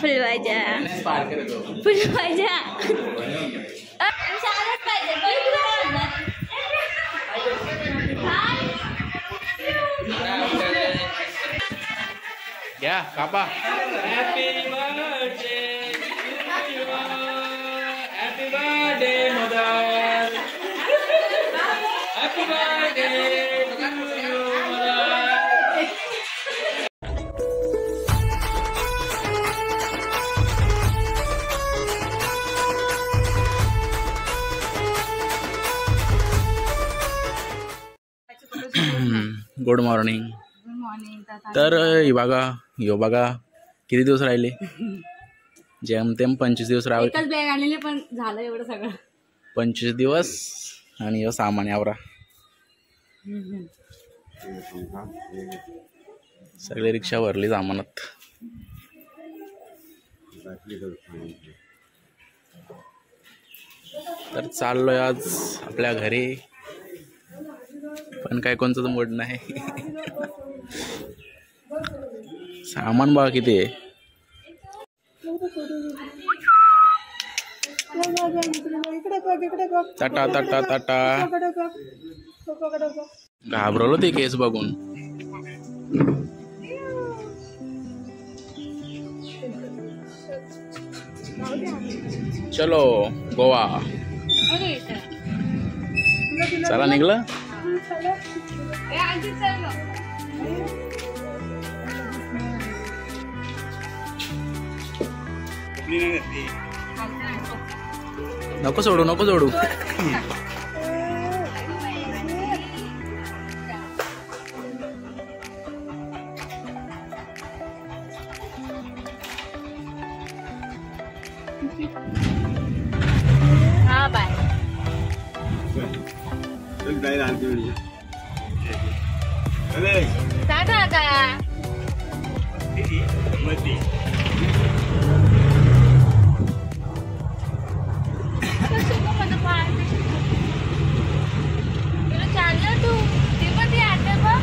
फुलभाज्या फुलभाज्या फुलभाज्या घ्या कापा. Happy birthday mother. Happy birthday to you mother. Good morning. तर यो बघा किती दिवस राहिले. जेमतेम 25 दिवस राहिले. एकच बॅग आणलेली पण झालं एवढं सगळं. 25 दिवस आणि यो सामान यावरा सगळे रिक्षा भरली सामानात. तर चाललोय आज आपल्या घरी, पण काय कोणतं मोड नाही. सामान बघा किती आहे. टाटा टाटा टाटा. घाबरवलं ते केस बघून. चलो गोवा. चला निघलं. नको सोडू नको सोडू. हा बाय. टाटा का चाललं तू ते पण ते आता बघ.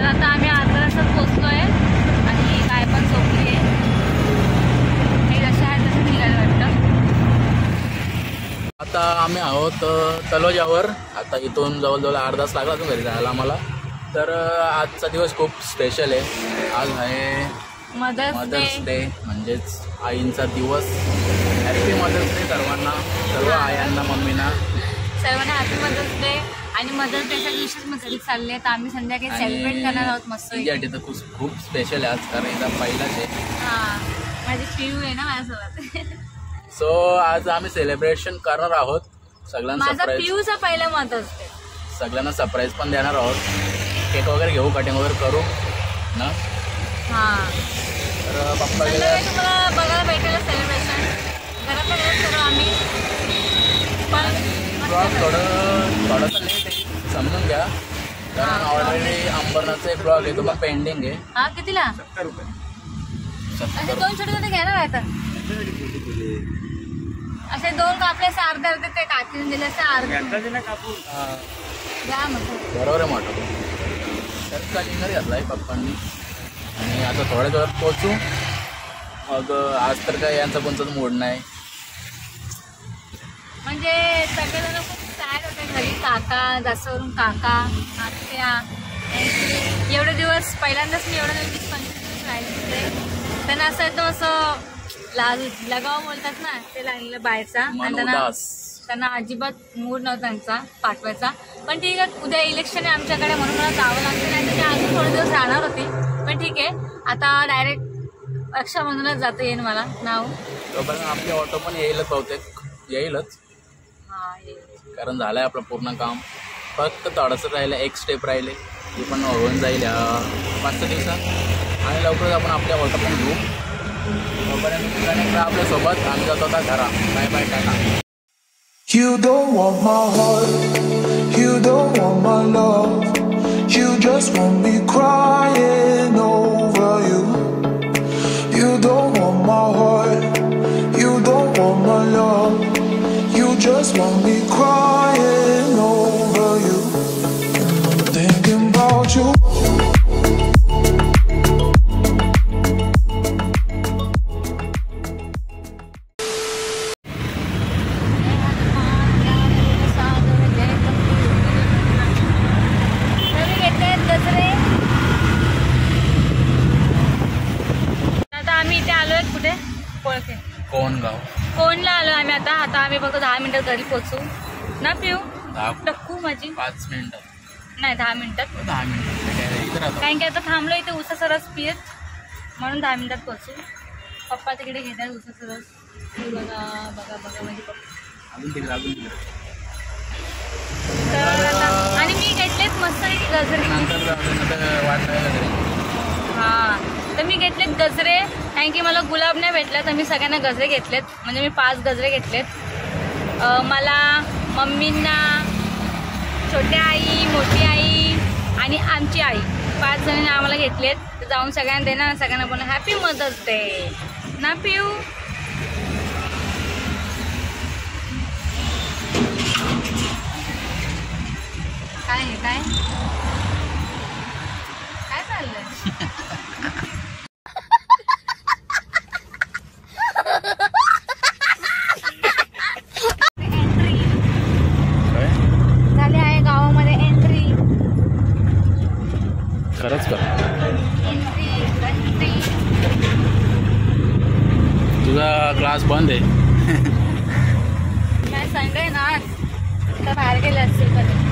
आता आम्ही आजरासच पोचलोय आणि काय पण झोपली आहे. हे जसे आहे तसं निघायला वाटतं. आता आम्ही आहोत तलोजावर. आता इथून जवळजवळ अर्धा तास लागला घरी जायला आम्हाला. तर आजचा दिवस खूप स्पेशल आहे. आज आहे मदर्स डे म्हणजेच आईंचा दिवस. हॅपी मदर्स डे सर्वांना, सर्व आयांना, मम्मीना सर्वांना हॅपी मदर्स डे. आणि मदर्स डेच्या दिवशीच मग घरी चालले तर आम्ही संध्याकाळी सेलिब्रेट करणार आहोत मस्त. तिच्यासाठी तर खूप स्पेशल आहे आज, कारण एकदा पहिलाच आहे. हां माझी पिऊ आहे ना माझ्यासोबत. सो आज आम्ही सेलिब्रेशन करणार आहोत. सगळ्यांना माझा सरप्राईज, पिऊचा पहिला मदर्स डे. सगळ्यांना सरप्राईज पण देणार आहोत. केक वगैरे घेऊ, कटिंग वगैरे करू ना. हां तर पप्पा संध्याकाळी तुम्हाला बघायला भेटेल सेलिब्रेशन. घरातल्या घरात करू आम्ही. पण थोडंसं लेट आहे, समजून घ्या. कारण ऑलरेडी अंबरनाथचा एक ब्लॉग आहे तो मग पेंडिंग आहे. हा कितीला? 70 2 छोटे छोटे घ्या ना. आता असे 2 कापले असे अर्धे अर्धे ते काकीने दिले असे अर्धे घ्या मग. बरोबर आहे मोठं. तर कलिंगड घातला आहे पप्पांनी आणि आता थोड्या वेळात पोचू. मग आज तर काय यांचा कोणताच मूड नाही. म्हणजे सगळेजण खूप सॅड होते घरी. काका जास्तवरून काका आत्या एवढे दिवस पहिल्यांदाच मी एवढे 25 दिवस राहिले. त्यांना असं एकदम असं लगाव बोलतात ना ते लागलेलं बाहेरचा. आणि त्यांना अजिबात मूड नव्हता त्यांचा पाठवायचा. पण ठीक आहे, उद्या इलेक्शन आहे आमच्याकडे म्हणून मला जावं लागतं. नाही तर अजून थोडे दिवस राहणार होती. पण ठीक आहे, आता डायरेक्ट रक्षाबंधनच जातं येईन मला नाव. आपली ऑटो पण येईलच, बहुतेक येईलच. कारण झालं आहे आपलं पूर्ण काम. फक्त थोडंसं राहिलं, एक स्टेप राहिले, ती पण होऊन जाईल 5-6 दिवसात. आणि लवकरच आपण आपल्या ऑटो पण घेऊ. तोपर्यंत आपल्यासोबत आम्ही जातो आता घरा. Bye bye tata. You don't want my heart, you don't want my love, you just want me crying over you. You don't want my heart, you don't want my love, you just want me crying over you. And I'm thinking about you. कोणला आलो आम्ही आता आम्ही फक्त 10 मिनिटात घरी पोहोचू ना पिऊ टक्कू माझी 5 मिनिटात नाही 10 मिनिटात 10 मिनिटात कारण की आता थांबलो इथे उसा सरस पियत म्हणून 10 मिनिटात पोहोचू. पप्पा तिकडे घेतात उसा सरस. बघा बघा बघा म्हणजे पप्पा तर आता आणि मी घेतलेत मस्त गजरे. हां तर मी घेतलेत गजरे कारण की मला गुलाब नाही भेटला तर मी सगळ्यांना गजरे घेतलेत म्हणजे मी 5 गजरे घेतलेत. मला मम्मींना छोट्या आई मोठी आई आणि आमची आई 5 जणांनी आम्हाला घेतलेत. तर जाऊन सगळ्यांना देणार सगळ्यांना बोलणार हॅपी मदर्स डे ना पिऊ. काय आहे काय काय चाललंय खरंच का तुझा क्लास बंद आहे काय संडे ना तर बाहेर गेले असतील कधी.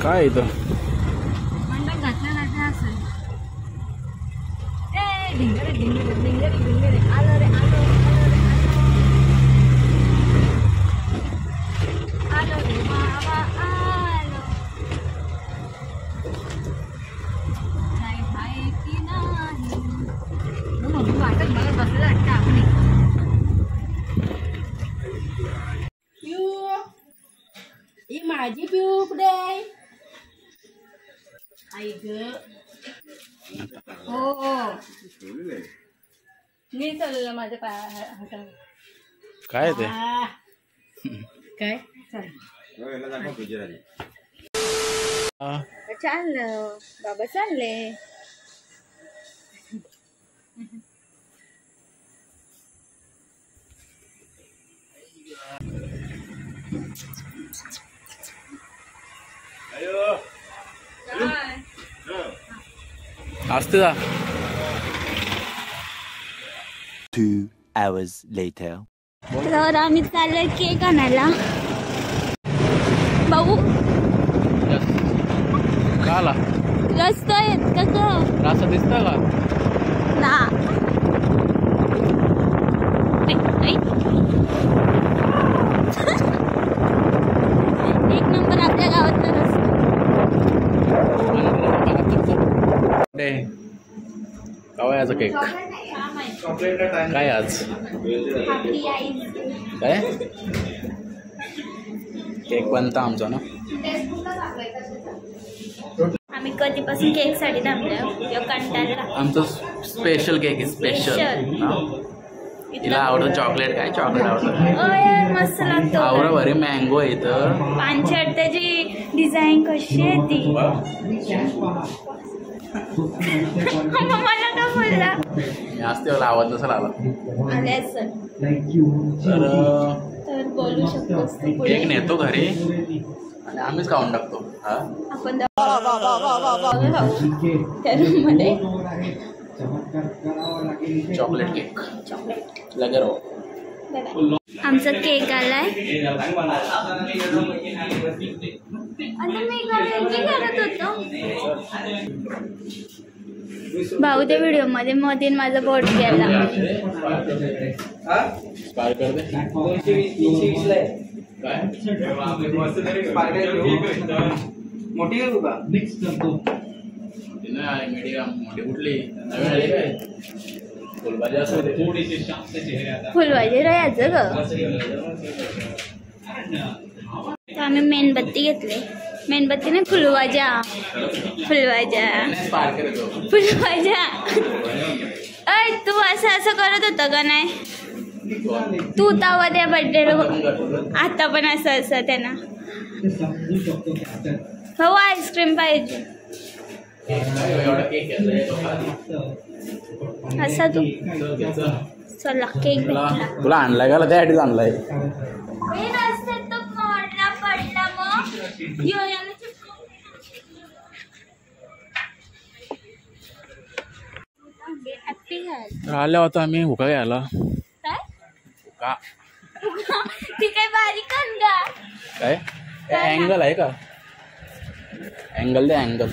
काय इथं मंडप घातलं असेल. ए ढिंगरे ढिंगरे ढिंगरे ढिंगरे आलो रे आलो आलो रे बाबा आलो. नाही आहे की नाही मग वाटत मला बसलं वाटतं आपण ही माझी पिऊ कुठे आई ग. हो मी चाललेलं माझ्या हातावर. काय ते काय चाललं बाबा चालले. असते का 2 hours later. तर आम्ही चाललोय केक आणायला. भाऊ काला रस्ता आहेत का ग रास्ता दिसतं का ना. एक नंबर आपल्या गावातला रस्ता. कावयाचा केक काय आज काय केक बनता आमचा ना. आम्ही कधीपासून केक साठी थांबलो कंटाळला. आमचं स्पेशल केक आहे स्पेशल. तिला आवडतं चॉकलेट काय चॉकलेट आवडतं मस्त लागतो. आवडं बरे मँगो आहे इथं. पानछट त्याची डिझाईन कशी आहे ती मला का बोलला मी असते मला आवाज नसेल आला आले असं तर बोलू शकतोस केक नेतो घरी आणि आम्हीच खाऊन टाकतो. हा आपण मध्ये चॉकलेट केक लगे राहू. आमचा केक आलाय. आता मी करत होतो भाऊ त्या व्हिडिओ मध्ये मोदीन माझा बोट केला. मोठी कुठली नवीन आली काय फुलभाजी असं फुलभाजी राहायचं ग. तर आम्ही मेणबत्ती घेतले. मेणबत्ती नाही, फुलभाज्या. अय तू असं करत होता का नाही? तू तवा त्या बर्थडेला आता पण असं त्यांना हो आईस्क्रीम पाहिजे असा तू. चला केक भेटला. तुला आणलाय का त्यासाठीच आणलाय. आल्या होता आम्ही हुका घ्यायला. हुका ती काय बारीक काय एंगल आहे का? एंगल दे एंगल.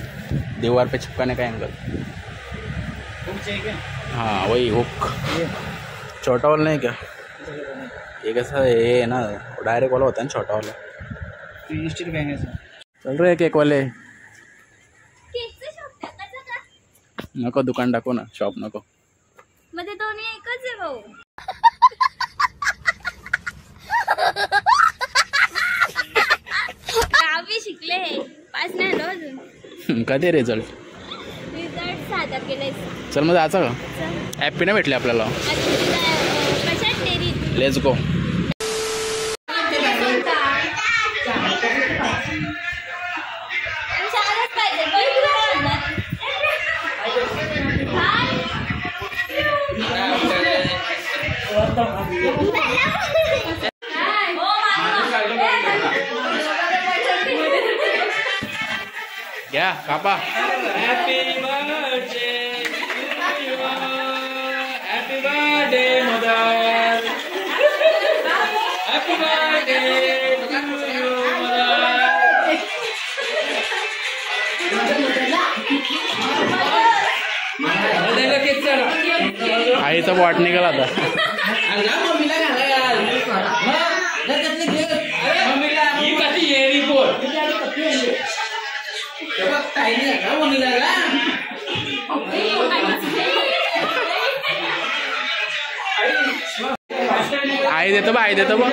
दीवार पे चिपकाने का एंगल. हाँ वही हुक. छोटा वाला नहीं क्या? ये कैसा ये है ना डायरेक्ट वाला होता है ना छोटा वाला. चल रहे केक वाले. नको दुकान टाकू ना शॉप नको. मध्ये दोन्ही एकच आहे भाऊ. दहावी शिकले 5 नाही आलो अजून. कधी रिझल्ट? रिझल्ट सादर केलाय. चल मग जायचं का? हॅपी नाही भेटले आपल्याला. कशात डेअरीत? Let's go. क्या कापा. Happy birthday happy birthday mother. Happy birthday आईचा बॉट निघाला आता. ही कशी येरी बोल. आई देतो बा.